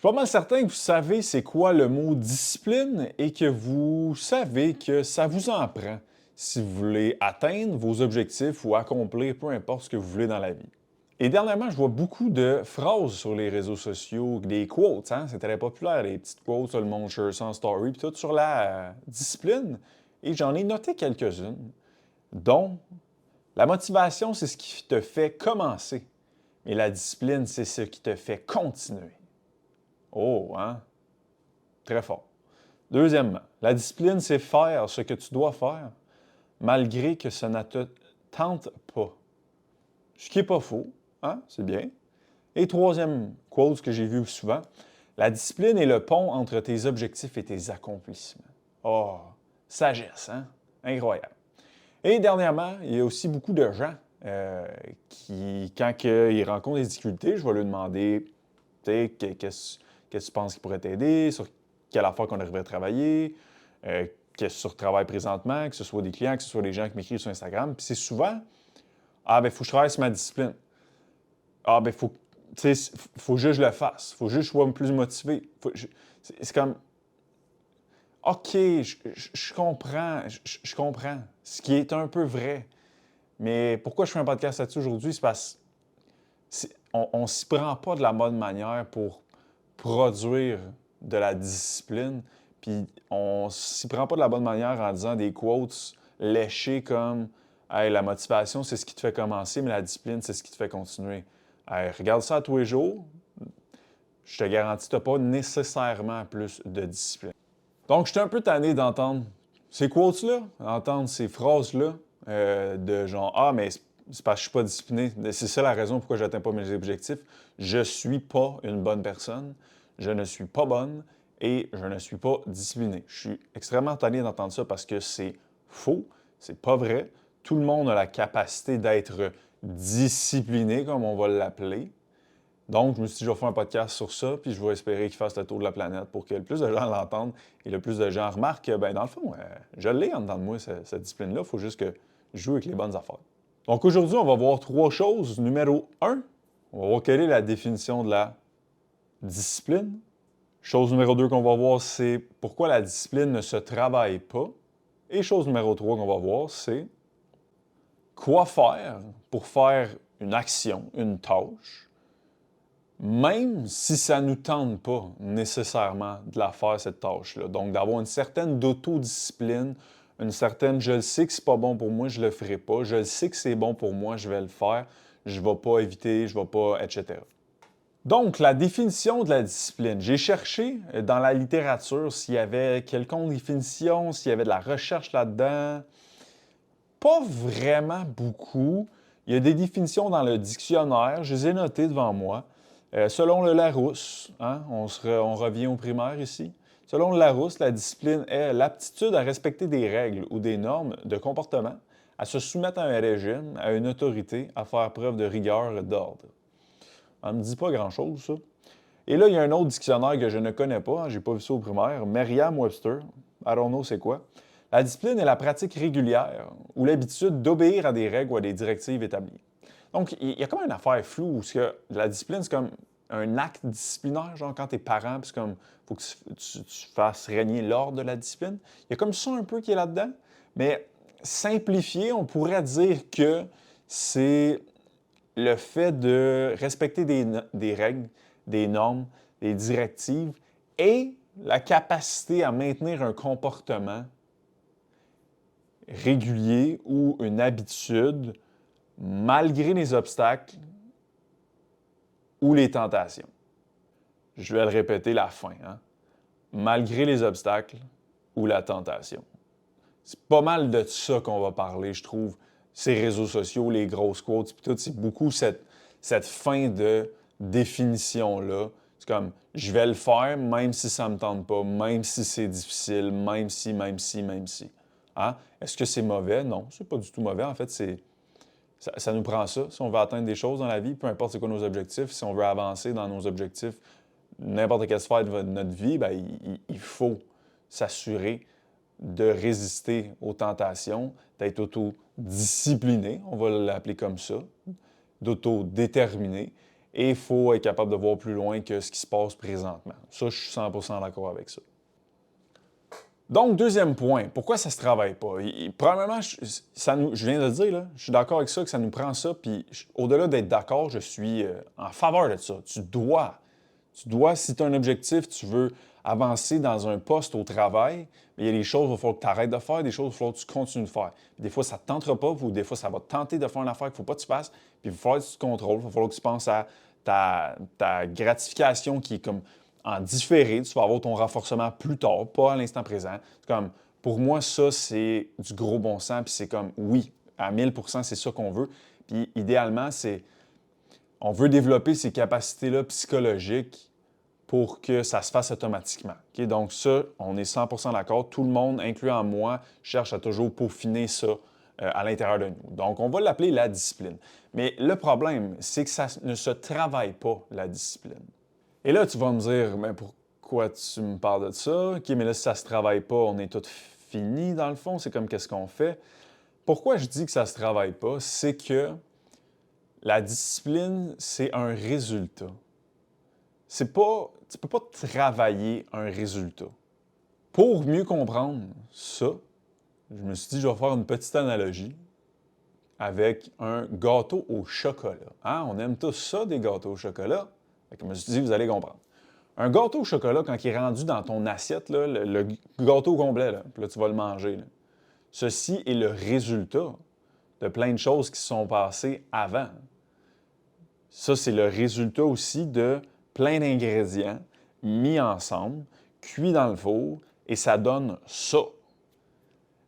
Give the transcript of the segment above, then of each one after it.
suis pas mal certain que vous savez c'est quoi le mot discipline et que vous savez que ça vous en prend si vous voulez atteindre vos objectifs ou accomplir peu importe ce que vous voulez dans la vie. Et dernièrement, je vois beaucoup de phrases sur les réseaux sociaux, des quotes, hein? C'est très populaire, les petites quotes, tout le monde share ça en story, puis tout sur la discipline. Et j'en ai noté quelques-unes, dont la motivation, c'est ce qui te fait commencer, mais la discipline, c'est ce qui te fait continuer. Oh, hein? Très fort. Deuxièmement, la discipline, c'est faire ce que tu dois faire, malgré que ça ne te tente pas. Ce qui n'est pas faux, hein? C'est bien. Et troisième quote que j'ai vu souvent, la discipline est le pont entre tes objectifs et tes accomplissements. Oh, sagesse, hein? Incroyable. Et dernièrement, il y a aussi beaucoup de gens qui, quand ils rencontrent des difficultés, je vais leur demander, tu sais, qu'est-ce que tu penses qui pourrait t'aider, sur quelle affaire qu'on arriverait à travailler, qu'est-ce que tu travailles présentement, que ce soit des clients, que ce soit des gens qui m'écrivent sur Instagram. Puis c'est souvent, ah, ben, il faut que je travaille sur ma discipline. Ah, ben, faut juste que je le fasse. Faut juste que je sois plus motivé. C'est comme, OK, je comprends, je comprends, ce qui est un peu vrai. Mais pourquoi je fais un podcast là-dessus aujourd'hui? C'est parce qu'on ne s'y prend pas de la bonne manière pour produire de la discipline. Puis on s'y prend pas de la bonne manière en disant des quotes léchés comme hey, la motivation, c'est ce qui te fait commencer, mais la discipline, c'est ce qui te fait continuer. Hey, regarde ça tous les jours. Je te garantis que tu n'as pas nécessairement plus de discipline. Donc, j'étais un peu tanné d'entendre ces quotes-là, d'entendre ces phrases-là, de genre ah, mais c'est parce que je suis pas discipliné. C'est ça la raison pourquoi je n'atteins pas mes objectifs. Je ne suis pas une bonne personne, je ne suis pas bonne et je ne suis pas discipliné. Je suis extrêmement tanné d'entendre ça parce que c'est faux, c'est pas vrai. Tout le monde a la capacité d'être discipliné, comme on va l'appeler. Donc, je me suis dit, je vais faire un podcast sur ça, puis je vais espérer qu'il fasse le tour de la planète pour que le plus de gens l'entendent et le plus de gens remarquent que, ben, dans le fond, je l'ai en dedans de moi, cette discipline-là. Il faut juste que je joue avec les bonnes affaires. Donc, aujourd'hui, on va voir trois choses. Numéro 1, on va voir quelle est la définition de la discipline. Chose numéro 2 qu'on va voir, c'est pourquoi la discipline ne se travaille pas. Et chose numéro 3 qu'on va voir, c'est quoi faire pour faire une action, une tâche, même si ça ne nous tente pas nécessairement de la faire, cette tâche-là. Donc, d'avoir une certaine d'autodiscipline, une certaine « je le sais que c'est pas bon pour moi, je le ferai pas. Je le sais que c'est bon pour moi, je vais le faire. Je ne vais pas éviter, je ne vais pas, etc. » Donc, la définition de la discipline. J'ai cherché dans la littérature s'il y avait quelconque définition, s'il y avait de la recherche là-dedans. Pas vraiment beaucoup. Il y a des définitions dans le dictionnaire, je les ai notées devant moi. Selon le Larousse, hein, on revient au primaire ici. Selon le Larousse, la discipline est l'aptitude à respecter des règles ou des normes de comportement, à se soumettre à un régime, à une autorité, à faire preuve de rigueur et d'ordre. Ça ne me dit pas grand-chose, ça. Et là, il y a un autre dictionnaire que je ne connais pas, je n'ai pas vu ça au primaire, Merriam-Webster. I don't know c'est quoi. La discipline est la pratique régulière ou l'habitude d'obéir à des règles ou à des directives établies. Donc, il y a comme une affaire floue où la discipline, c'est comme un acte disciplinaire, genre quand t'es parent, puis c'est comme, faut que tu fasses régner l'ordre de la discipline. Il y a comme ça un peu qui est là-dedans, mais simplifié, on pourrait dire que c'est le fait de respecter des règles, des normes, des directives et la capacité à maintenir un comportement régulier ou une habitude malgré les obstacles ou les tentations. Je vais le répéter la fin, hein? Malgré les obstacles ou la tentation. C'est pas mal de ça qu'on va parler, je trouve. Ces réseaux sociaux, les grosses quotes, puis tout, c'est beaucoup cette fin de définition-là. C'est comme, je vais le faire même si ça me tente pas, même si c'est difficile, même si. Hein? Est-ce que c'est mauvais? Non, c'est pas du tout mauvais. En fait, ça nous prend ça. Si on veut atteindre des choses dans la vie, peu importe c'est quoi nos objectifs, si on veut avancer dans nos objectifs, n'importe quelle sphère de notre vie, bien, il faut s'assurer de résister aux tentations, d'être autodiscipliné, on va l'appeler comme ça, d'autodéterminé, et il faut être capable de voir plus loin que ce qui se passe présentement. Ça, je suis 100% d'accord avec ça. Donc, deuxième point, pourquoi ça ne se travaille pas? Premièrement, je viens de le dire, là, je suis d'accord avec ça, que ça nous prend ça, puis au-delà d'être d'accord, je suis en faveur de ça. Tu dois, si tu as un objectif, tu veux avancer dans un poste au travail, mais il y a des choses qu'il va falloir que tu arrêtes de faire, des choses qu'il va falloir que tu continues de faire. Puis des fois, ça ne te tentera pas, ou des fois, ça va te tenter de faire une affaire qu'il ne faut pas que tu fasses, puis il va falloir que tu te contrôles, il va falloir que tu penses à ta gratification qui est comme en différé, tu vas avoir ton renforcement plus tard, pas à l'instant présent. C'est comme, pour moi, ça, c'est du gros bon sens, puis c'est comme, oui, à 1000%, c'est ça qu'on veut. Puis idéalement, on veut développer ces capacités-là psychologiques pour que ça se fasse automatiquement. Okay? Donc ça, on est 100% d'accord. Tout le monde, incluant moi, cherche à toujours peaufiner ça à l'intérieur de nous. Donc, on va l'appeler la discipline. Mais le problème, c'est que ça ne se travaille pas, la discipline. Et là, tu vas me dire, mais pourquoi tu me parles de ça? OK, mais là, si ça ne se travaille pas, on est tout fini dans le fond. C'est comme qu'est-ce qu'on fait? Pourquoi je dis que ça ne se travaille pas? C'est que la discipline, c'est un résultat. Tu ne peux pas travailler un résultat. Pour mieux comprendre ça, je me suis dit, je vais faire une petite analogie avec un gâteau au chocolat. Hein? On aime tous ça, des gâteaux au chocolat. Je me suis dit, vous allez comprendre. Un gâteau au chocolat, quand il est rendu dans ton assiette, là, le gâteau complet, là, puis là, tu vas le manger. Là. Ceci est le résultat de plein de choses qui se sont passées avant. Ça, c'est le résultat aussi de plein d'ingrédients mis ensemble, cuits dans le four, et ça donne ça.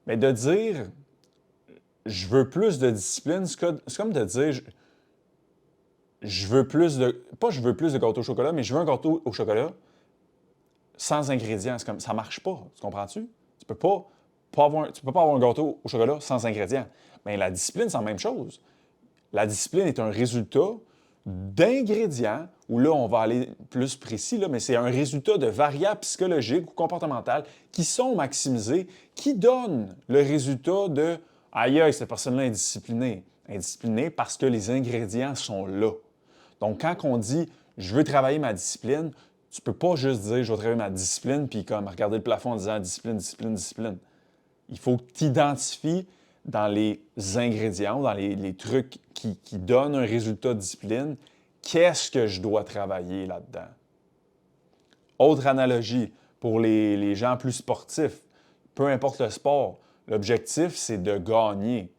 Mais de dire, je veux plus de discipline, c'est comme de dire, je veux plus de... Pas je veux plus de gâteau au chocolat, mais je veux un gâteau au chocolat sans ingrédients. C'est comme, ça marche pas. Tu comprends-tu? Tu peux pas avoir un gâteau au chocolat sans ingrédients. Mais la discipline, c'est la même chose. La discipline est un résultat d'ingrédients, où là, on va aller plus précis, là, mais c'est un résultat de variables psychologiques ou comportementales qui sont maximisées, qui donnent le résultat de « Aïe, aïe, cette personne-là est indisciplinée ». Indisciplinée parce que les ingrédients sont là. Donc, quand on dit « je veux travailler ma discipline », tu ne peux pas juste dire « je vais travailler ma discipline » puis comme regarder le plafond en disant « discipline, discipline, discipline ». Il faut que tu identifies dans les ingrédients, dans les trucs qui donnent un résultat de discipline, qu'est-ce que je dois travailler là-dedans. Autre analogie pour les gens plus sportifs, peu importe le sport, l'objectif, c'est de gagner.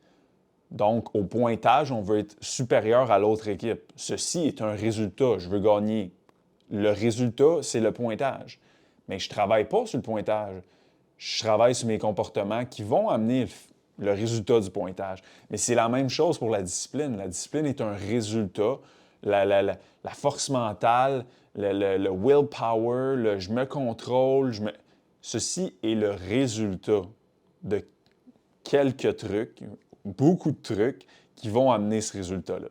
Donc, au pointage, on veut être supérieur à l'autre équipe. Ceci est un résultat. Je veux gagner. Le résultat, c'est le pointage. Mais je ne travaille pas sur le pointage. Je travaille sur mes comportements qui vont amener le résultat du pointage. Mais c'est la même chose pour la discipline. La discipline est un résultat. La force mentale, le willpower, je me contrôle. Ceci est le résultat de quelques trucs, beaucoup de trucs qui vont amener ce résultat-là.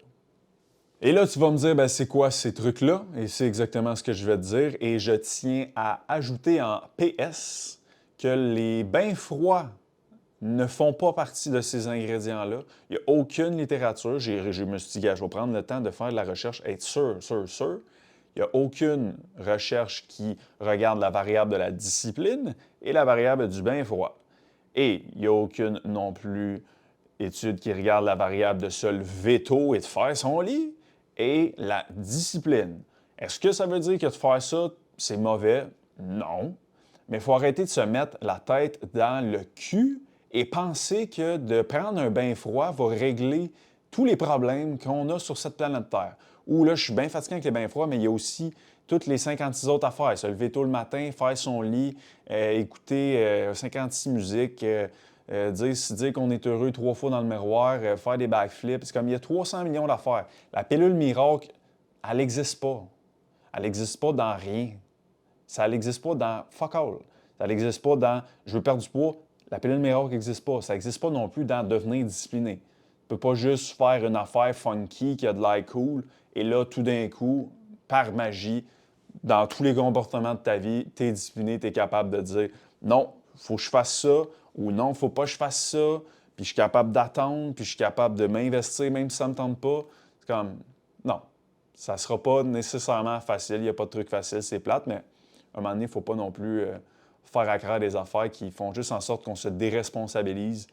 Et là, tu vas me dire, c'est quoi ces trucs-là? Et c'est exactement ce que je vais te dire. Et je tiens à ajouter en PS que les bains froids ne font pas partie de ces ingrédients-là. Il n'y a aucune littérature. Je me suis dit, je vais prendre le temps de faire de la recherche, être sûr. Il n'y a aucune recherche qui regarde la variable de la discipline et la variable du bain froid. Et il n'y a aucune non plus étude qui regarde la variable de se lever tôt et de faire son lit et la discipline. Est-ce que ça veut dire que de faire ça, c'est mauvais? Non. Mais il faut arrêter de se mettre la tête dans le cul et penser que de prendre un bain froid va régler tous les problèmes qu'on a sur cette planète Terre. Ou là, je suis bien fatigué avec les bains froids, mais il y a aussi toutes les 56 autres affaires. Se lever tôt le matin, faire son lit, écouter 56 musiques, dire qu'on est heureux 3 fois dans le miroir, faire des backflips. C'est comme il y a 300 millions d'affaires. La pilule miracle, elle n'existe pas. Elle n'existe pas dans rien. Ça n'existe pas dans fuck all. Ça n'existe pas dans je veux perdre du poids. La pilule miracle n'existe pas. Ça n'existe pas non plus dans devenir discipliné. Tu ne peux pas juste faire une affaire funky qui a de l'air cool et là, tout d'un coup, par magie, dans tous les comportements de ta vie, tu es discipliné, tu es capable de dire non, il faut que je fasse ça ou non, il ne faut pas que je fasse ça, puis je suis capable d'attendre, puis je suis capable de m'investir même si ça ne me tente pas. C'est comme non. Ça ne sera pas nécessairement facile, il n'y a pas de truc facile, c'est plate, mais à un moment donné, il ne faut pas non plus faire accroire des affaires qui font juste en sorte qu'on se déresponsabilise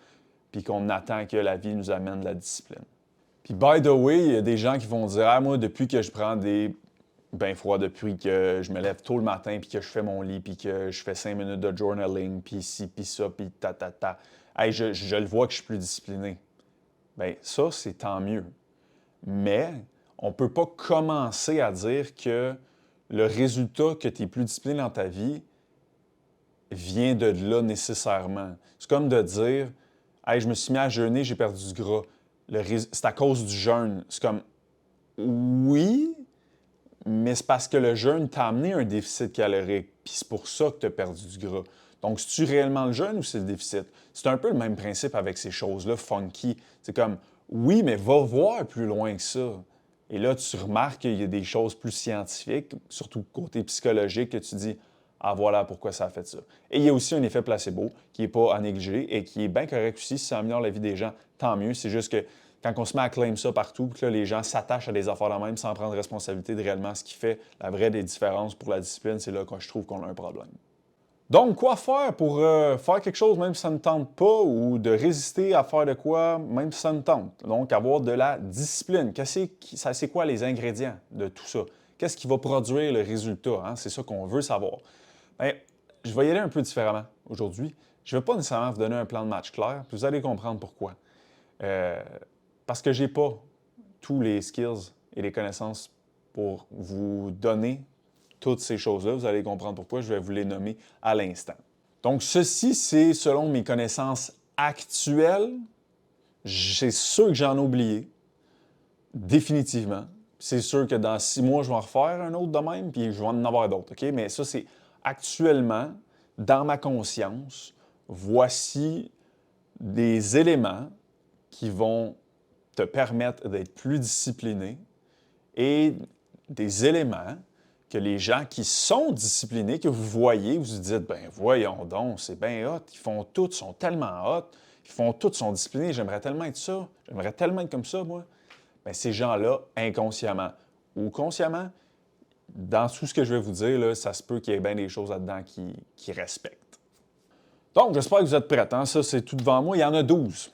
puis qu'on attend que la vie nous amène de la discipline. Puis, by the way, il y a des gens qui vont dire « Ah, moi, depuis que je prends des bains froids, depuis que je me lève tôt le matin, puis que je fais mon lit, puis que je fais 5 minutes de journaling, puis ci, puis ça, puis ta. Hey, je le vois que je suis plus discipliné. » Bien, ça, c'est tant mieux. Mais on ne peut pas commencer à dire que le résultat que tu es plus discipliné dans ta vie vient de là nécessairement. C'est comme de dire « Hey, je me suis mis à jeûner, j'ai perdu du gras. » C'est à cause du jeûne. C'est comme oui, mais c'est parce que le jeûne t'a amené un déficit calorique, puis c'est pour ça que tu as perdu du gras. Donc, c'est-tu réellement le jeûne ou c'est le déficit? C'est un peu le même principe avec ces choses-là, funky. C'est comme, oui, mais va voir plus loin que ça. Et là, tu remarques qu'il y a des choses plus scientifiques, surtout côté psychologique, que tu dis, ah voilà pourquoi ça a fait ça. Et il y a aussi un effet placebo qui n'est pas à négliger et qui est bien correct aussi. Si ça améliore la vie des gens, tant mieux. C'est juste que quand on se met à claim ça partout, que là, les gens s'attachent à des affaires de même sans prendre responsabilité de réellement ce qui fait la vraie des différences pour la discipline, c'est là que je trouve qu'on a un problème. Donc, quoi faire pour faire quelque chose même si ça ne tente pas ou de résister à faire de quoi même si ça ne tente? Donc, avoir de la discipline. C'est quoi les ingrédients de tout ça? Qu'est-ce qui va produire le résultat? Hein? C'est ça qu'on veut savoir. Bien, je vais y aller un peu différemment aujourd'hui. Je ne vais pas nécessairement vous donner un plan de match clair, puis vous allez comprendre pourquoi. Parce que je n'ai pas tous les skills et les connaissances pour vous donner toutes ces choses-là. Vous allez comprendre pourquoi. Je vais vous les nommer à l'instant. Donc, ceci, c'est selon mes connaissances actuelles. C'est sûr que j'en ai oublié. Définitivement. C'est sûr que dans 6 mois, je vais en refaire un autre de même, puis je vais en avoir d'autres. OK? Mais ça, c'est actuellement, dans ma conscience, voici des éléments qui vont te permettre d'être plus discipliné et des éléments que les gens qui sont disciplinés, que vous voyez, vous vous dites, ben voyons donc, c'est bien hot, ils font tout, ils sont tellement hot, ils font tout, ils sont disciplinés, j'aimerais tellement être ça, j'aimerais tellement être comme ça, moi. Bien, ces gens-là, inconsciemment ou consciemment, dans tout ce que je vais vous dire, là, ça se peut qu'il y ait bien des choses là-dedans qui respectent. Donc, j'espère que vous êtes prêts. Hein? Ça, c'est tout devant moi. Il y en a 12.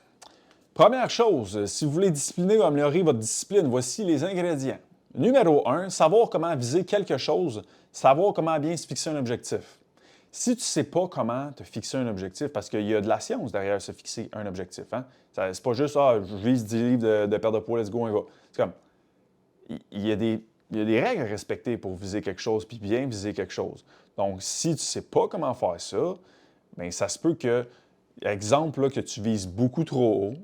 Première chose, si vous voulez discipliner ou améliorer votre discipline, voici les ingrédients. Numéro 1, savoir comment viser quelque chose, savoir comment bien se fixer un objectif. Si tu ne sais pas comment te fixer un objectif, parce qu'il y a de la science derrière se fixer un objectif, hein? C'est pas juste « Ah, je vise 10 livres de perte de poids, let's go, on y va ». C'est comme, il y a des règles à respecter pour viser quelque chose, puis bien viser quelque chose. Donc, si tu ne sais pas comment faire ça, bien, ça se peut que, exemple, là, que tu vises beaucoup trop haut,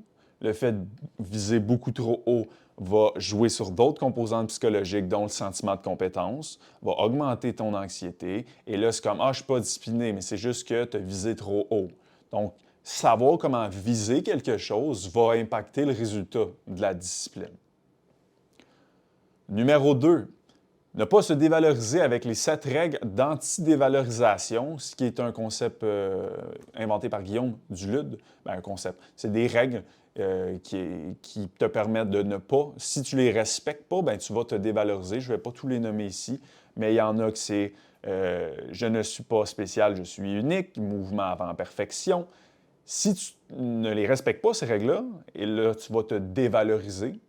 le fait de viser beaucoup trop haut va jouer sur d'autres composantes psychologiques, dont le sentiment de compétence, va augmenter ton anxiété. Et là, c'est comme « Ah, je ne suis pas discipliné », mais c'est juste que tu as visé trop haut. Donc, savoir comment viser quelque chose va impacter le résultat de la discipline. Numéro 2, ne pas se dévaloriser avec les 7 règles d'anti-dévalorisation, ce qui est un concept inventé par Guillaume Dulude. Bien, un concept. C'est des règles qui te permettent de ne pas, si tu les respectes pas, bien, tu vas te dévaloriser. Je ne vais pas tous les nommer ici, mais il y en a que c'est je ne suis pas spécial, je suis unique, mouvement avant perfection. Si tu ne les respectes pas, ces règles-là, et là, tu vas te dévaloriser.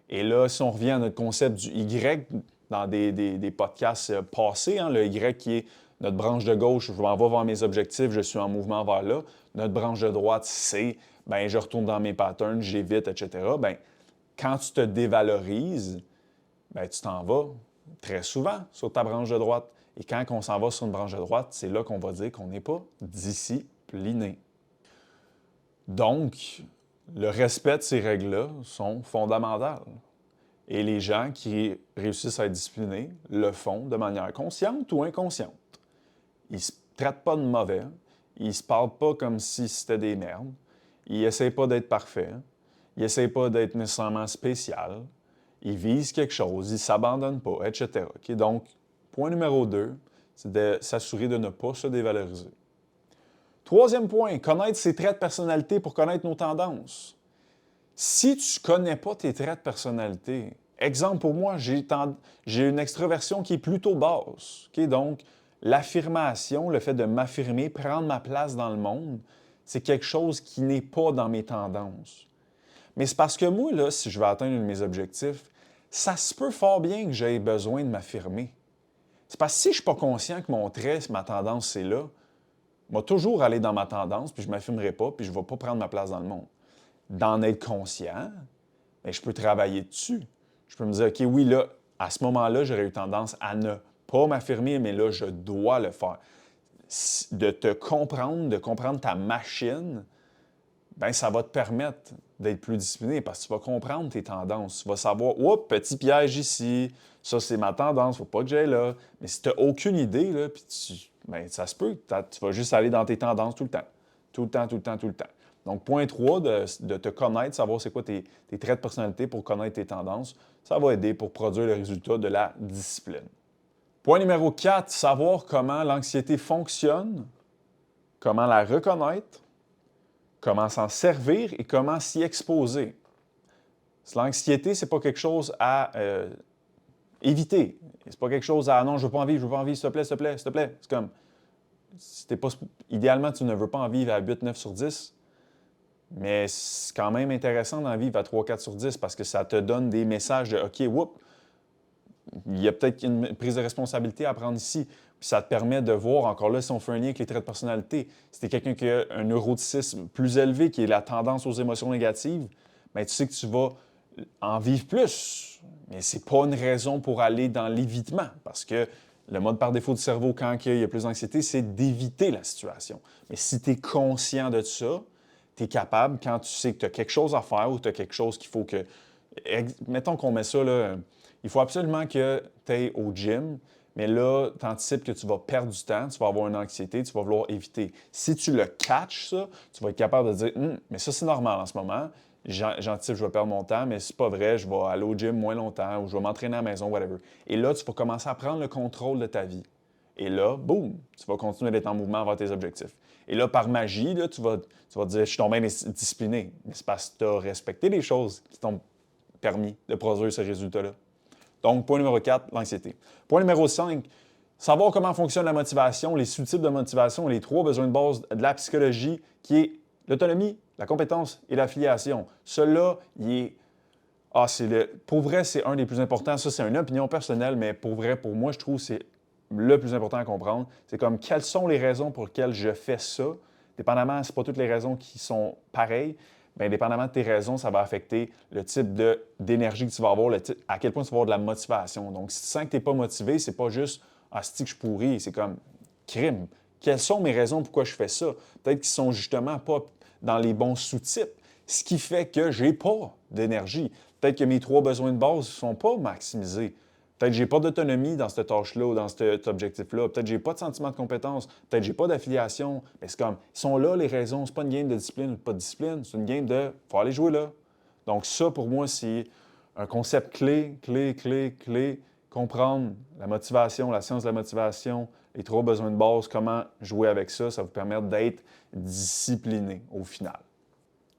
Et là, si on revient à notre concept du Y, dans des podcasts passés, hein, le Y qui est notre branche de gauche, je m'en vais vers mes objectifs, je suis en mouvement vers là. Notre branche de droite, c'est, bien, je retourne dans mes patterns, j'évite, etc. Bien, quand tu te dévalorises, bien, tu t'en vas très souvent sur ta branche de droite. Et quand on s'en va sur une branche de droite, c'est là qu'on va dire qu'on n'est pas discipliné. Donc, le respect de ces règles-là sont fondamentales. Et les gens qui réussissent à être disciplinés le font de manière consciente ou inconsciente. Ils ne se traitent pas de mauvais, ils ne se parlent pas comme si c'était des merdes, ils n'essayent pas d'être parfaits, ils n'essayent pas d'être nécessairement spécial, ils visent quelque chose, ils ne s'abandonnent pas, etc. Okay? Donc, point numéro 2, c'est de s'assurer de ne pas se dévaloriser. Troisième point, connaître ses traits de personnalité pour connaître nos tendances. Si tu ne connais pas tes traits de personnalité, Exemple pour moi, j'ai une extraversion qui est plutôt basse. OK? Donc, l'affirmation, le fait de m'affirmer, prendre ma place dans le monde, c'est quelque chose qui n'est pas dans mes tendances. Mais c'est parce que moi, là, si je veux atteindre un de mes objectifs, ça se peut fort bien que j'aie besoin de m'affirmer. C'est parce que si je ne suis pas conscient que mon trait, ma tendance, c'est là, je vais toujours aller dans ma tendance, puis je ne m'affirmerai pas, puis je ne vais pas prendre ma place dans le monde. D'en être conscient, bien, je peux travailler dessus. Je peux me dire, OK, oui, là, à ce moment-là, j'aurais eu tendance à ne pas m'affirmer, mais là, je dois le faire. De te comprendre, de comprendre ta machine, bien, ça va te permettre d'être plus discipliné parce que tu vas comprendre tes tendances. Tu vas savoir, oups, petit piège ici, ça c'est ma tendance, il ne faut pas que j'aille là. Mais si tu n'as aucune idée, là, puis bien, ça se peut, tu vas juste aller dans tes tendances tout le temps. Tout le temps, tout le temps, tout le temps. Donc, point 3, de te connaître, savoir c'est quoi tes traits de personnalité pour connaître tes tendances, ça va aider pour produire le résultat de la discipline. Point numéro 4, savoir comment l'anxiété fonctionne, comment la reconnaître, comment s'en servir et comment s'y exposer. L'anxiété, ce n'est pas quelque chose à éviter. C'est pas quelque chose à non, je veux pas en vivre, s'il te plaît, s'il te plaît, s'il te plaît. C'est comme, idéalement, tu ne veux pas en vivre à 8, 9 sur 10, mais c'est quand même intéressant d'en vivre à 3, 4 sur 10 parce que ça te donne des messages de OK, whoop, il y a peut-être une prise de responsabilité à prendre ici. Puis ça te permet de voir, encore là, si on fait un lien avec les traits de personnalité, si tu es quelqu'un qui a un neuroticisme plus élevé, qui est la tendance aux émotions négatives, bien, tu sais que tu vas en vivre plus. Mais ce n'est pas une raison pour aller dans l'évitement, parce que le mode par défaut du cerveau, quand il y a plus d'anxiété, c'est d'éviter la situation. Mais si tu es conscient de ça, tu es capable, quand tu sais que tu as quelque chose à faire ou tu as quelque chose qu'il faut que... Mettons qu'on met ça, là, il faut absolument que tu ailles au gym, mais là, tu anticipes que tu vas perdre du temps, tu vas avoir une anxiété, tu vas vouloir éviter. Si tu le catches, ça, tu vas être capable de dire mais ça, c'est normal en ce moment. J'anticipe, je vais perdre mon temps, mais c'est pas vrai, je vais aller au gym moins longtemps ou je vais m'entraîner à la maison, whatever. Et là, tu vas commencer à prendre le contrôle de ta vie. Et là, boum, tu vas continuer d'être en mouvement vers tes objectifs. Et là, par magie, là, tu vas te dire, je suis tombé discipliné. Mais c'est parce que tu as respecté les choses qui t'ont permis de produire ce résultat-là. Donc, point numéro 4, l'anxiété. Point numéro 5, savoir comment fonctionne la motivation, les sous-types de motivation, les 3 besoins de base de la psychologie, qui est l'autonomie, la compétence et l'affiliation. Celui-là, il est... Pour vrai, c'est un des plus importants. Ça, c'est une opinion personnelle, mais pour vrai, pour moi, je trouve que c'est le plus important à comprendre. C'est comme, quelles sont les raisons pour lesquelles je fais ça? Dépendamment, ce n'est pas toutes les raisons qui sont pareilles, bien, dépendamment de tes raisons, ça va affecter le type d'énergie que tu vas avoir, à quel point tu vas avoir de la motivation. Donc, si tu sens que tu n'es pas motivé, c'est pas juste « Ah, c'est que je suis pourri », c'est comme « Crime ». Quelles sont mes raisons pourquoi je fais ça? Peut-être qu'ils ne sont justement pas dans les bons sous-types, ce qui fait que je n'ai pas d'énergie. Peut-être que mes 3 besoins de base ne sont pas maximisés. Peut-être que je n'ai pas d'autonomie dans cette tâche-là ou dans cet objectif-là. Peut-être que je n'ai pas de sentiment de compétence. Peut-être que je n'ai pas d'affiliation. Mais c'est comme, ils sont là les raisons. Ce n'est pas une game de discipline ou de pas de discipline. C'est une game de faut aller jouer là. Donc ça, pour moi, c'est un concept clé. Comprendre la motivation, la science de la motivation, les 3 besoins de base, comment jouer avec ça, ça vous permet d'être discipliné au final.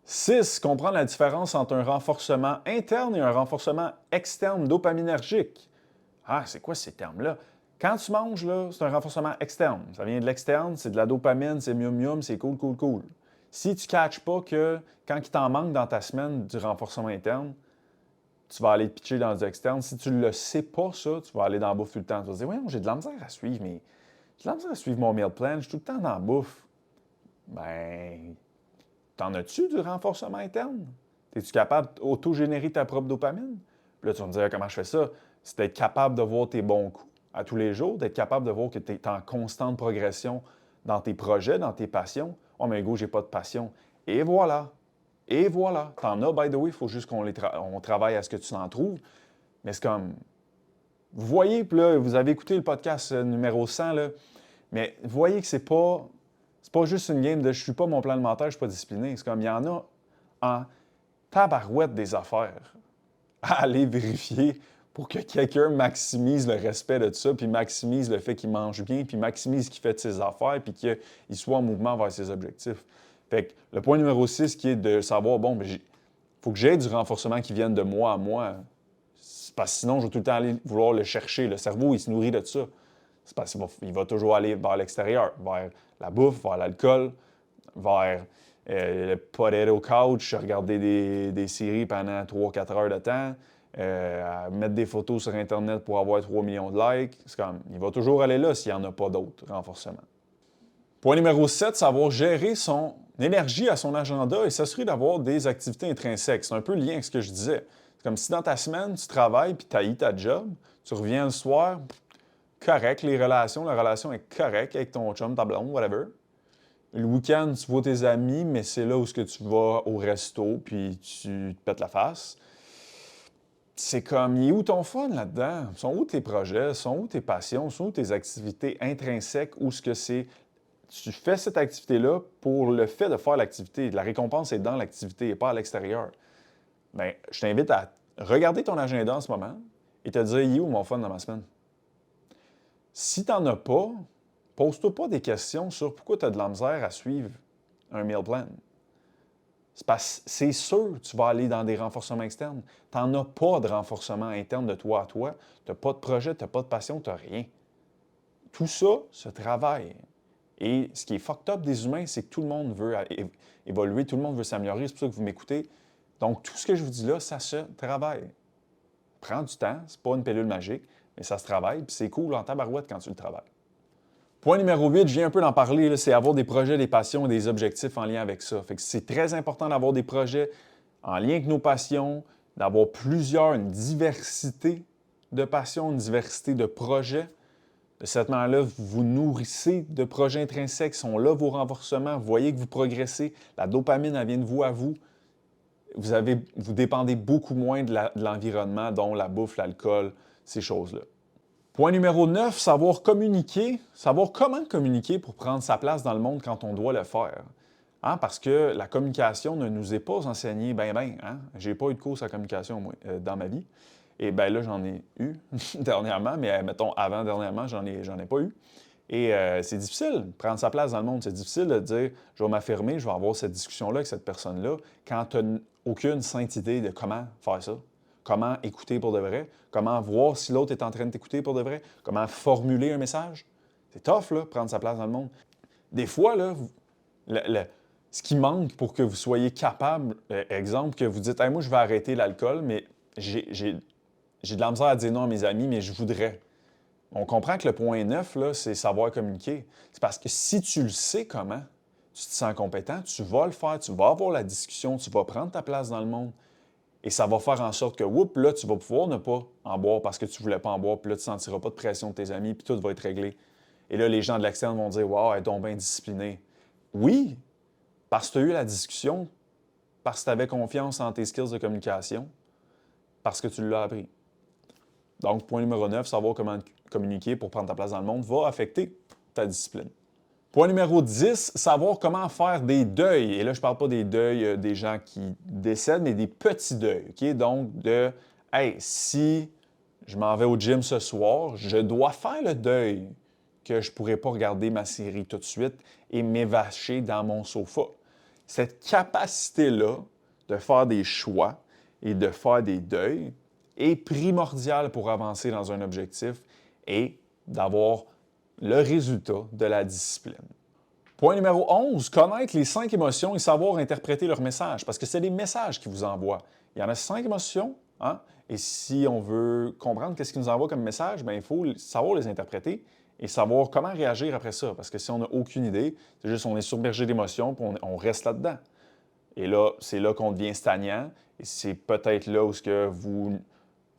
6. Comprendre la différence entre un renforcement interne et un renforcement externe dopaminergique. Ah, c'est quoi ces termes-là? Quand tu manges, là, c'est un renforcement externe. Ça vient de l'externe, c'est de la dopamine, c'est mium, c'est cool. Si tu ne catches pas que quand il t'en manque dans ta semaine du renforcement interne, tu vas aller te pitcher dans du externe. Si tu ne le sais pas, ça, tu vas aller dans la bouffe tout le temps. Tu vas te dire, oui, j'ai de la misère à suivre, mais j'ai de la misère à suivre mon meal plan, je suis tout le temps dans la bouffe. Ben, t'en as-tu du renforcement interne? Es-tu capable d'auto-générer ta propre dopamine? Puis là, tu vas me dire, comment je fais ça? C'est d'être capable de voir tes bons coups à tous les jours, d'être capable de voir que tu es en constante progression dans tes projets, dans tes passions. Oh, mais go, j'ai pas de passion. Et voilà. T'en as, by the way, il faut juste qu'on travaille à ce que tu en trouves. Mais c'est comme... Vous voyez, puis là, vous avez écouté le podcast numéro 100, là, mais vous voyez que c'est pas juste une game de « je suis pas mon plan alimentaire, je suis pas discipliné ». C'est comme, il y en a en tabarouette des affaires à aller vérifier pour que quelqu'un maximise le respect de tout ça, puis maximise le fait qu'il mange bien, puis maximise qu'il fait de ses affaires, puis qu'il soit en mouvement vers ses objectifs. Fait que le point numéro 6 qui est de savoir, bon, il faut que j'aie du renforcement qui vienne de moi à moi. parce que sinon, je vais tout le temps aller vouloir le chercher. Le cerveau, il se nourrit de ça. C'est parce qu'il va toujours aller vers l'extérieur, vers la bouffe, vers l'alcool, vers le potato couch, regarder des séries pendant 3-4 heures de temps, mettre des photos sur Internet pour avoir 3 millions de likes. C'est comme, il va toujours aller là s'il n'y en a pas d'autres renforcements. Point numéro 7, savoir gérer son énergie à son agenda et s'assurer d'avoir des activités intrinsèques. C'est un peu le lien avec ce que je disais. C'est comme si dans ta semaine, tu travailles puis tu haïs ta job, tu reviens le soir, correct, la relation est correcte avec ton chum, ta blonde, whatever. Le week-end, tu vois tes amis, mais c'est là où tu vas au resto puis tu te pètes la face. C'est comme, il est où ton fun là-dedans? Sont où tes projets? Sont où tes passions? Sont où tes activités intrinsèques? Où ce que c'est... Tu fais cette activité-là pour le fait de faire l'activité. La récompense est dans l'activité et pas à l'extérieur. Bien, je t'invite à regarder ton agenda en ce moment et te dire, il est où mon fun dans ma semaine? Si tu n'en as pas, pose-toi pas des questions sur pourquoi tu as de la misère à suivre un meal plan. C'est parce que c'est sûr que tu vas aller dans des renforcements externes. Tu n'en as pas de renforcement interne de toi à toi. Tu n'as pas de projet, tu n'as pas de passion, tu n'as rien. Tout ça se travaille. Et ce qui est fucked up des humains, c'est que tout le monde veut évoluer, tout le monde veut s'améliorer. C'est pour ça que vous m'écoutez. Donc, tout ce que je vous dis là, ça se travaille. Prends du temps, c'est pas une pilule magique, mais ça se travaille, puis c'est cool en tabarouette quand tu le travailles. Point numéro 8, je viens un peu d'en parler, c'est avoir des projets, des passions et des objectifs en lien avec ça. Fait que c'est très important d'avoir des projets en lien avec nos passions, d'avoir une diversité de passions, une diversité de projets. De cette manière-là, vous vous nourrissez de projets intrinsèques, sont là vos renforcements, vous voyez que vous progressez, la dopamine, elle vient de vous à vous. Vous dépendez beaucoup moins de l'environnement, dont la bouffe, l'alcool, ces choses-là. Point numéro 9, savoir communiquer, savoir comment communiquer pour prendre sa place dans le monde quand on doit le faire. Hein? Parce que la communication ne nous est pas enseignée hein? J'ai pas eu de cours à communication moi, dans ma vie. Et bien là, j'en ai eu dernièrement, mais mettons, avant-dernièrement, j'en ai pas eu. Et c'est difficile de prendre sa place dans le monde. C'est difficile de dire, je vais m'affirmer, je vais avoir cette discussion-là avec cette personne-là, quand tu n'as aucune sainte idée de comment faire ça, comment écouter pour de vrai, comment voir si l'autre est en train de t'écouter pour de vrai, comment formuler un message. C'est tough, là, prendre sa place dans le monde. Des fois, là, ce qui manque pour que vous soyez capable, exemple, que vous dites, hey, moi, je vais arrêter l'alcool, mais j'ai de la misère à dire non à mes amis, mais je voudrais. On comprend que le point 9, là, c'est savoir communiquer. C'est parce que si tu le sais comment, tu te sens compétent, tu vas le faire, tu vas avoir la discussion, tu vas prendre ta place dans le monde. Et ça va faire en sorte que, là, tu vas pouvoir ne pas en boire parce que tu ne voulais pas en boire, puis là, tu ne sentiras pas de pression de tes amis, puis tout va être réglé. Et là, les gens de l'externe vont dire, wow, elle est donc bien disciplinée. Oui, parce que tu as eu la discussion, parce que tu avais confiance en tes skills de communication, parce que tu l'as appris. Donc, point numéro 9, savoir comment communiquer pour prendre ta place dans le monde va affecter ta discipline. Point numéro 10, savoir comment faire des deuils. Et là, je ne parle pas des deuils des gens qui décèdent, mais des petits deuils. Okay? Donc, hey, si je m'en vais au gym ce soir, je dois faire le deuil que je ne pourrai pas regarder ma série tout de suite et m'évacher dans mon sofa. Cette capacité-là de faire des choix et de faire des deuils est primordiale pour avancer dans un objectif et d'avoir le résultat de la discipline. Point numéro 11, connaître les 5 émotions et savoir interpréter leurs messages, parce que c'est des messages qui vous envoient. Il y en a 5 émotions, hein? Et si on veut comprendre qu'est-ce qu'ils nous envoient comme message, bien, il faut savoir les interpréter et savoir comment réagir après ça, parce que si on n'a aucune idée, c'est juste on est submergé d'émotions puis on reste là-dedans. Et là, c'est là qu'on devient stagnant et c'est peut-être là où vous ne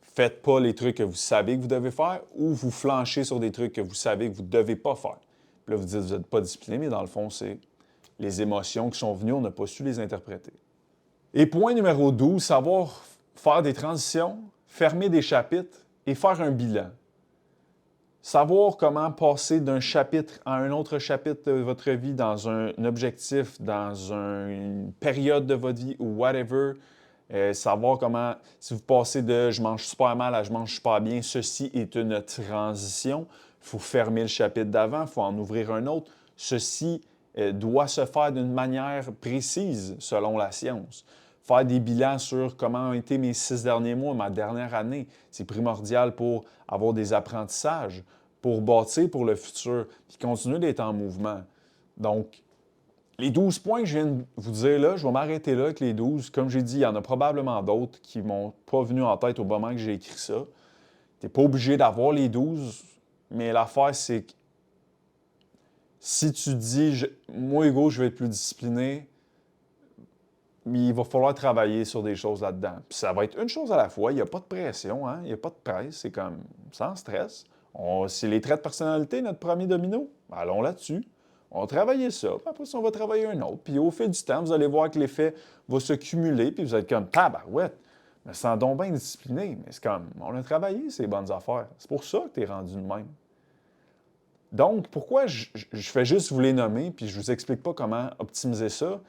faites pas les trucs que vous savez que vous devez faire ou vous flanchez sur des trucs que vous savez que vous ne devez pas faire. Puis là, vous dites que vous n'êtes pas discipliné, mais dans le fond, c'est les émotions qui sont venues, on n'a pas su les interpréter. Et point numéro 12, savoir faire des transitions, fermer des chapitres et faire un bilan. Savoir comment passer d'un chapitre à un autre chapitre de votre vie dans un objectif, dans une période de votre vie ou whatever. Savoir comment, si vous passez de « je mange super mal » à « je mange super bien », ceci est une transition. Il faut fermer le chapitre d'avant, il faut en ouvrir un autre. Ceci doit se faire d'une manière précise selon la science. Il faire des bilans sur comment ont été mes 6 derniers mois, ma dernière année. C'est primordial pour avoir des apprentissages, pour bâtir pour le futur, puis continuer d'être en mouvement. Donc, les 12 points que je viens de vous dire là, je vais m'arrêter là avec les 12. Comme j'ai dit, il y en a probablement d'autres qui ne m'ont pas venu en tête au moment que j'ai écrit ça. Tu n'es pas obligé d'avoir les 12, mais l'affaire, c'est que si tu dis, moi, Hugo, je vais être plus discipliné, mais il va falloir travailler sur des choses là-dedans. Puis ça va être une chose à la fois. Il n'y a pas de pression, hein? Il n'y a pas de presse. C'est comme sans stress. C'est les traits de personnalité, notre premier domino. Allons là-dessus. On va travailler ça. Puis après ça, on va travailler un autre. Puis au fil du temps, vous allez voir que l'effet va se cumuler. Puis vous êtes comme tabarouette. Mais sans donc bien discipliné. Mais c'est comme, on a travaillé ces bonnes affaires. C'est pour ça que tu es rendu de même. Donc, pourquoi je fais juste vous les nommer, puis je ne vous explique pas comment optimiser ça?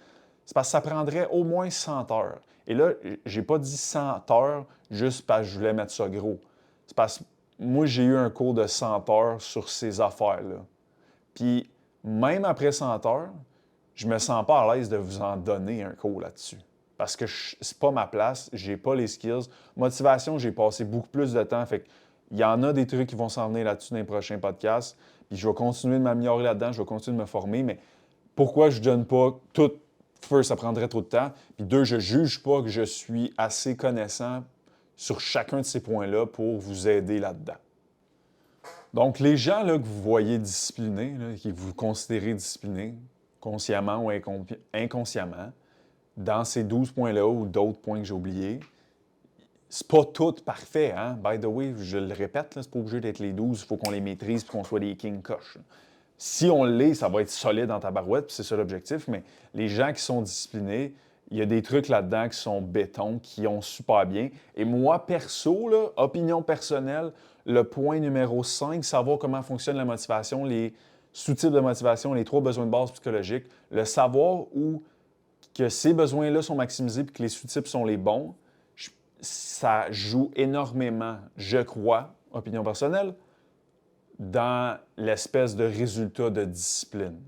C'est parce que ça prendrait au moins 100 heures. Et là, je n'ai pas dit 100 heures juste parce que je voulais mettre ça gros. C'est parce que moi, j'ai eu un cours de 100 heures sur ces affaires-là. Puis, même après 100 heures, je ne me sens pas à l'aise de vous en donner un cours là-dessus. Parce que ce n'est pas ma place, je n'ai pas les skills. Motivation, j'ai passé beaucoup plus de temps. Fait il y en a des trucs qui vont s'en venir là-dessus dans les prochains podcasts. Puis je vais continuer de m'améliorer là-dedans, je vais continuer de me former. Mais pourquoi je ne donne pas tout? First, ça prendrait trop de temps. Puis deux, je ne juge pas que je suis assez connaissant sur chacun de ces points-là pour vous aider là-dedans. Donc, les gens là, que vous voyez disciplinés, là, qui vous considérez disciplinés, consciemment ou inconsciemment, dans ces 12 points-là ou d'autres points que j'ai oubliés, c'est pas tout parfait, hein? By the way, je le répète, c'est pas obligé d'être les 12, il faut qu'on les maîtrise et qu'on soit des king coches. Si on l'est, ça va être solide dans ta barouette, puis c'est ça l'objectif, mais les gens qui sont disciplinés, il y a des trucs là-dedans qui sont béton, qui ont super bien. Et moi, perso, là, opinion personnelle, le point numéro 5, savoir comment fonctionne la motivation, les sous-types de motivation, les 3 besoins de base psychologiques, le savoir où que ces besoins-là sont maximisés et que les sous-types sont les bons, ça joue énormément, je crois, opinion personnelle, dans l'espèce de résultat de discipline.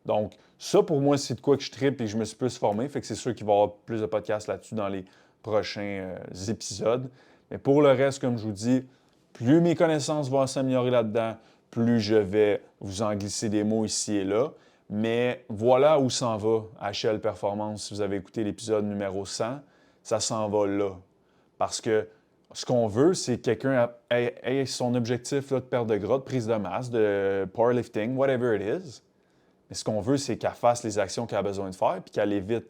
Donc, ça, pour moi, c'est de quoi que je tripe et que je me suis plus formé. Fait que c'est sûr qu'il va y avoir plus de podcasts là-dessus dans les prochains épisodes. Mais pour le reste, comme je vous dis, plus mes connaissances vont s'améliorer là-dedans, plus je vais vous en glisser des mots ici et là. Mais voilà où s'en va HL Performance. Si vous avez écouté l'épisode numéro 100, ça s'en va là. Parce que ce qu'on veut, c'est que quelqu'un ait son objectif là, de perte de gras, de prise de masse, de powerlifting, whatever it is. Mais ce qu'on veut, c'est qu'elle fasse les actions qu'elle a besoin de faire, puis qu'elle évite,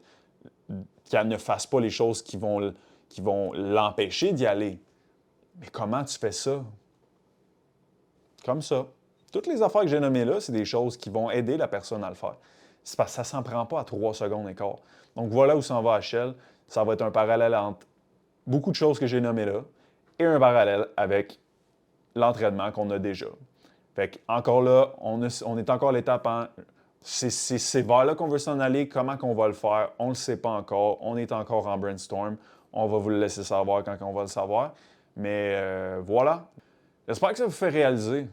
qu'elle ne fasse pas les choses qui vont l'empêcher d'y aller. Mais comment tu fais ça? Comme ça. Toutes les affaires que j'ai nommées là, c'est des choses qui vont aider la personne à le faire. C'est parce que ça ne s'en prend pas à 3 secondes et quart. Donc voilà où s'en va HL. Ça va être un parallèle entre beaucoup de choses que j'ai nommées là et un parallèle avec l'entraînement qu'on a déjà. Fait que, encore là, on est encore à l'étape en... C'est vers là qu'on veut s'en aller. Comment qu'on va le faire? On ne le sait pas encore. On est encore en brainstorm. On va vous le laisser savoir quand on va le savoir. Mais voilà. J'espère que ça vous fait réaliser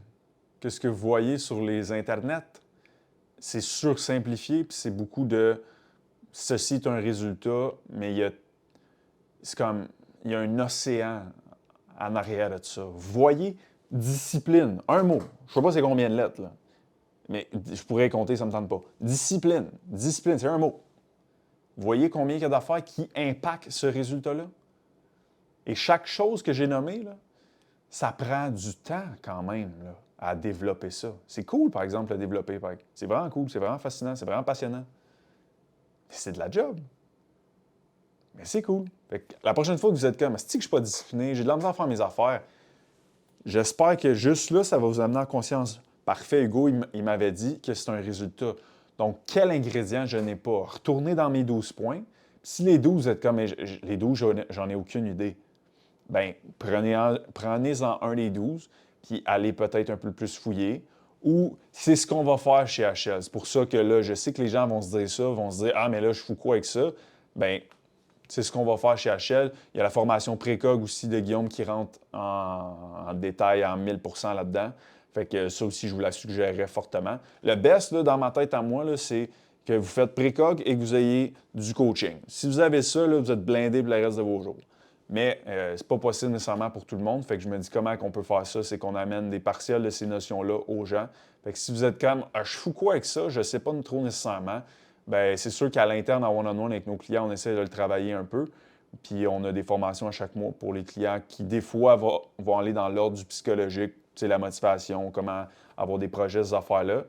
que ce que vous voyez sur les internets, c'est sursimplifié, puis c'est beaucoup de ceci est un résultat, mais c'est comme il y a un océan en arrière de ça. Vous voyez, discipline, un mot. Je ne sais pas c'est combien de lettres, là. Mais je pourrais compter, ça ne me tente pas. Discipline, c'est un mot. Vous voyez combien il y a d'affaires qui impactent ce résultat-là? Et chaque chose que j'ai nommée, là, ça prend du temps quand même là, à développer ça. C'est cool, par exemple, à développer. C'est vraiment cool, c'est vraiment fascinant, c'est vraiment passionnant. C'est de la job. Mais c'est cool. Fait que la prochaine fois que vous êtes comme, c'est que je ne suis pas discipliné, j'ai de la misère à faire mes affaires, j'espère que juste là, ça va vous amener en conscience. Parfait, Hugo, il m'avait dit que c'est un résultat. Donc, quel ingrédient je n'ai pas? Retournez dans mes 12 points. Si les 12, vous êtes comme, les 12, j'en ai aucune idée. Bien, prenez-en un des 12, puis allez peut-être un peu plus fouiller. Ou c'est ce qu'on va faire chez HL. C'est pour ça que là, je sais que les gens vont se dire ça, vont se dire « Ah, mais là, je fous quoi avec ça? » Bien, c'est ce qu'on va faire chez HL. Il y a la formation précog aussi de Guillaume qui rentre en détail en 1000% là-dedans. Fait que ça aussi, je vous la suggérerais fortement. Le best, là, dans ma tête à moi, là, c'est que vous faites précog et que vous ayez du coaching. Si vous avez ça, là, vous êtes blindé pour le reste de vos jours. Mais c'est pas possible nécessairement pour tout le monde. Fait que je me dis comment on peut faire ça, c'est qu'on amène des partiels de ces notions-là aux gens. Fait que si vous êtes comme je fous quoi avec ça, je sais pas trop nécessairement, bien c'est sûr qu'à l'interne, en one-on-one avec nos clients, on essaie de le travailler un peu. Puis on a des formations à chaque mois pour les clients qui, des fois, vont aller dans l'ordre du psychologique, c'est la motivation, comment avoir des projets, ces affaires-là.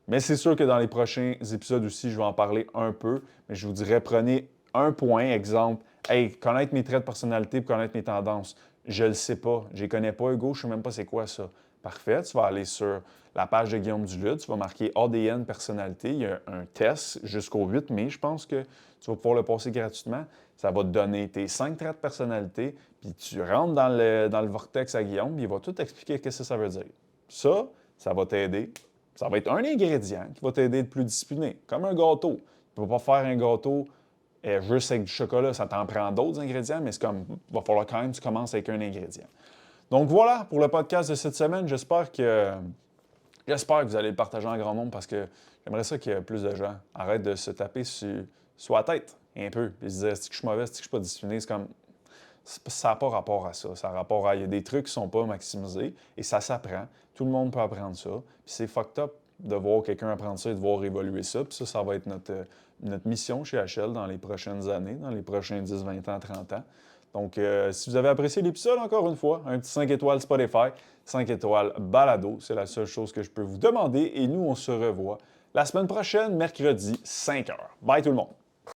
Mais c'est sûr que dans les prochains épisodes aussi, je vais en parler un peu. Mais je vous dirais, prenez un point, exemple, hey, connaître mes traits de personnalité pour connaître mes tendances. Je le sais pas. Je les connais pas, Hugo, je sais même pas c'est quoi ça. Parfait, tu vas aller sur la page de Guillaume Duluth, tu vas marquer ADN personnalité. Il y a un test jusqu'au 8 mai, je pense que tu vas pouvoir le passer gratuitement. Ça va te donner tes 5 traits de personnalité, puis tu rentres dans le vortex à Guillaume, puis il va tout expliquer ce que ça veut dire. Ça va t'aider. Ça va être un ingrédient qui va t'aider à être plus discipliné, comme un gâteau. Tu ne vas pas faire un gâteau juste avec du chocolat, ça t'en prend d'autres ingrédients, mais c'est comme, il va falloir quand même que tu commences avec un ingrédient. Donc voilà pour le podcast de cette semaine. J'espère que vous allez le partager en grand nombre parce que j'aimerais ça qu'il y ait plus de gens. Arrête de se taper sur la tête un peu et se dire est-ce que je suis mauvais, est-ce que je suis pas discipliné. C'est comme ça n'a pas rapport à ça. Ça a rapport à il y a des trucs qui ne sont pas maximisés et ça s'apprend. Tout le monde peut apprendre ça. Puis c'est fucked up de voir quelqu'un apprendre ça et de voir évoluer ça. Puis ça va être notre mission chez HL dans les prochaines années, dans les prochains 10, 20 ans, 30 ans. Donc, si vous avez apprécié l'épisode, encore une fois, un petit 5 étoiles Spotify, 5 étoiles Balado, c'est la seule chose que je peux vous demander. Et nous, on se revoit la semaine prochaine, mercredi, 5h. Bye tout le monde!